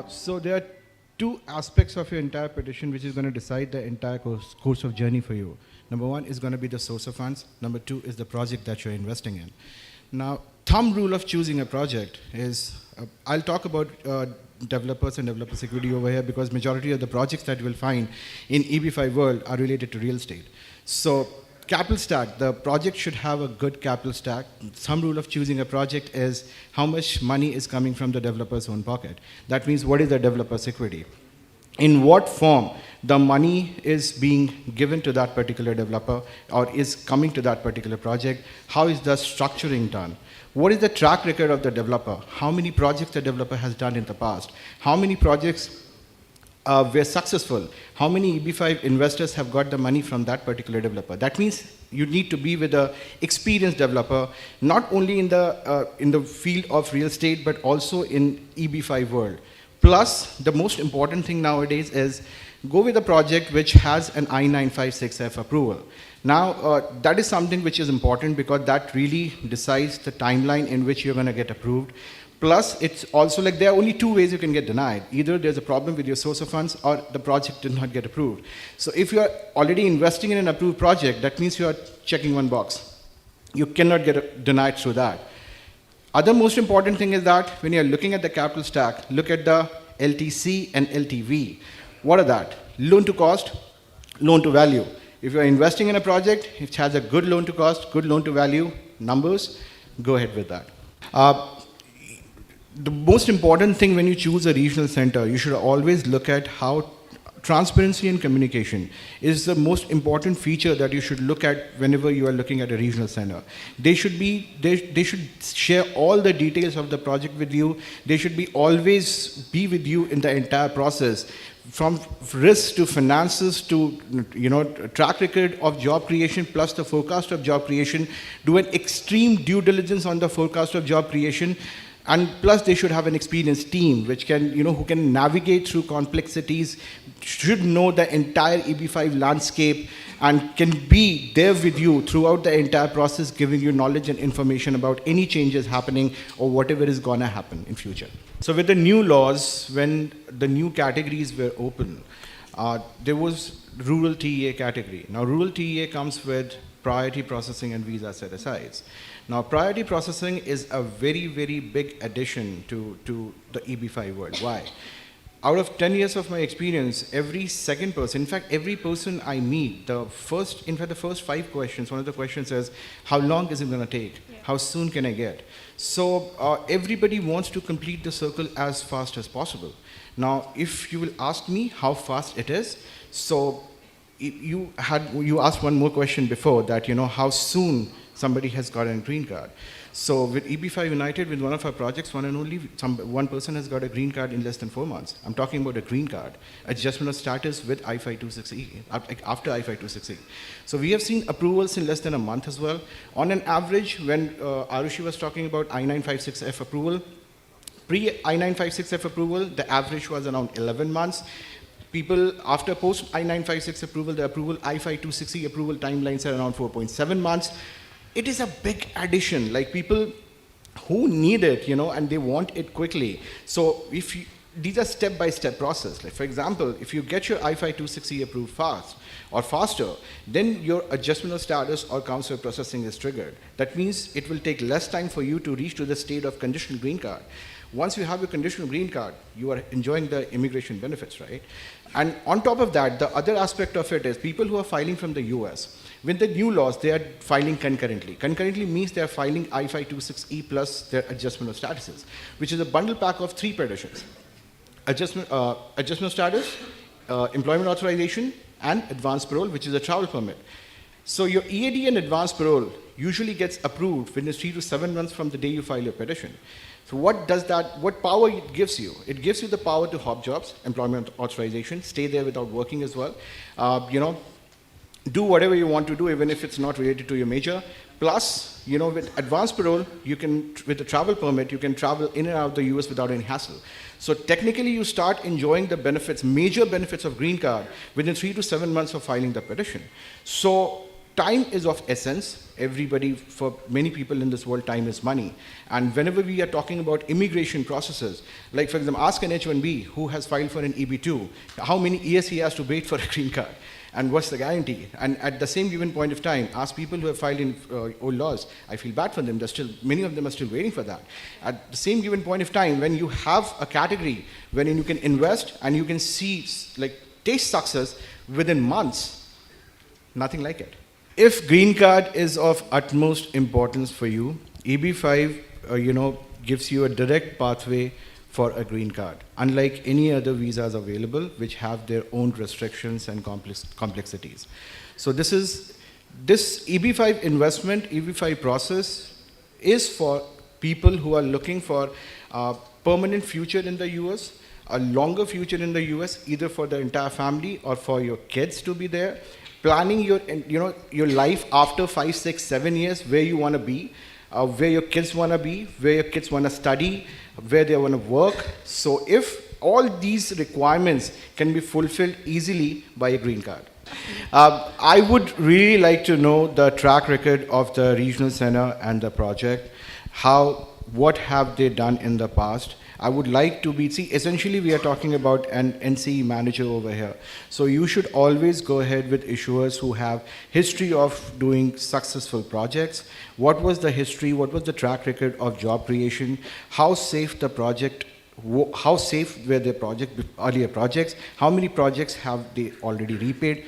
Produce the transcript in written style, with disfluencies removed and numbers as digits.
So there are two aspects of your entire petition which is going to decide the entire course of journey for you. Number one is going to be the source of funds. Number two is the project that you're investing in. Now, thumb rule of choosing a project is, I'll talk about developers and developer security over here because majority of the projects that you will find in EB5 world are related to real estate. So capital stack, the project should have a good capital stack. Some rule of choosing a project is how much money is coming from the developer's own pocket. That means what is the developer's equity? In what form the money is being given to that particular developer or is coming to that particular project? How is the structuring done? What is the track record of the developer? How many projects the developer has done in the past? How many projects were successful? How many EB5 investors have got the money from that particular developer? That means you need to be with an experienced developer, not only in the field of real estate, but also in EB5 world. Plus, the most important thing nowadays is go with a project which has an I-956F approval. Now, that is something which is important because that really decides the timeline in which you're going to get approved. Plus, it's also like there are only two ways you can get denied. Either there's a problem with your source of funds or the project did not get approved. So if you are already investing in an approved project, that means you are checking one box. You cannot get denied through that. Other most important thing is that when you're looking at the capital stack, look at the LTC and LTV. What are that? Loan to cost, loan to value. If you're investing in a project, it has a good loan to cost, good loan to value numbers, go ahead with that. The most important thing when you choose a regional center, you should always look at how transparency and communication is the most important feature that you should look at whenever you are looking at a regional center. They should share all the details of the project with you. They should always be with you in the entire process, from risks to finances to track record of job creation plus the forecast of job creation. Do an extreme due diligence on the forecast of job creation. And plus, they should have an experienced team which can, who can navigate through complexities, should know the entire EB5 landscape, and can be there with you throughout the entire process, giving you knowledge and information about any changes happening or whatever is going to happen in future. So with the new laws, when the new categories were open, there was rural TEA category. Now, rural TEA comes with priority processing and visa set-asides. Now, priority processing is a very, very big addition to the EB5 world. Why? Out of 10 years of my experience, every second person, in fact, every person I meet, the first 5 questions, one of the questions is, how long is it going to take? Yeah. How soon can I get? So everybody wants to complete the circle as fast as possible. Now, if you will ask me how fast it is, so you asked one more question before that, how soon somebody has got a green card. So with EB5 United, with one of our projects, one person has got a green card in less than 4 months. I'm talking about a green card, adjustment of status with I-526E, after I-526E. So we have seen approvals in less than a month as well. On an average, when Arushi was talking about I-956F approval, pre-I-956F approval, the average was around 11 months. People, after post I-956 approval, the I-526E approval timelines are around 4.7 months. It is a big addition, like people who need it, and they want it quickly. So these are step-by-step process. Like for example, if you get your I-526E approved fast or faster, then your adjustment of status or council processing is triggered. That means it will take less time for you to reach to the state of conditional green card. Once you have your conditional green card, you are enjoying the immigration benefits, right? And on top of that, the other aspect of it is people who are filing from the US. With the new laws, they are filing concurrently. Concurrently means they are filing I-526E plus their adjustment of statuses, which is a bundle pack of 3 petitions. Adjustment of status, employment authorization, and advance parole, which is a travel permit. So your EAD and advance parole usually gets approved within 3 to 7 months from the day you file your petition. So what power it gives you? It gives you the power to hop jobs, employment authorization, stay there without working as well. Do whatever you want to do, even if it's not related to your major. Plus, with advance parole, with a travel permit, you can travel in and out of the US without any hassle. So technically, you start enjoying the benefits, major benefits of green card within 3 to 7 months of filing the petition. So time is of essence. Everybody, for many people in this world, time is money. And whenever we are talking about immigration processes, like for example, ask an H-1B who has filed for an EB-2, how many years he has to wait for a green card, and what's the guarantee? And at the same given point of time, ask people who have filed in old laws. I feel bad for them. Many of them are still waiting for that. At the same given point of time, when you have a category wherein you can invest and you can see, like, taste success within months, nothing like it. If green card is of utmost importance for you, EB5, gives you a direct pathway for a green card, unlike any other visas available, which have their own restrictions and complexities. So this EB5 investment, EB5 process is for people who are looking for a permanent future in the US, a longer future in the US, either for the entire family or for your kids to be there, planning your life after 5, 6, 7 years, where you want to be, where your kids want to be, where your kids want to study, where they want to work. So if all these requirements can be fulfilled easily by a green card. I would really like to know the track record of the regional center and the project. What have they done in the past? I would like to essentially we are talking about an NCE manager over here. So you should always go ahead with issuers who have history of doing successful projects. What was the history? What was the track record of job creation? How safe were their earlier projects? How many projects have they already repaid?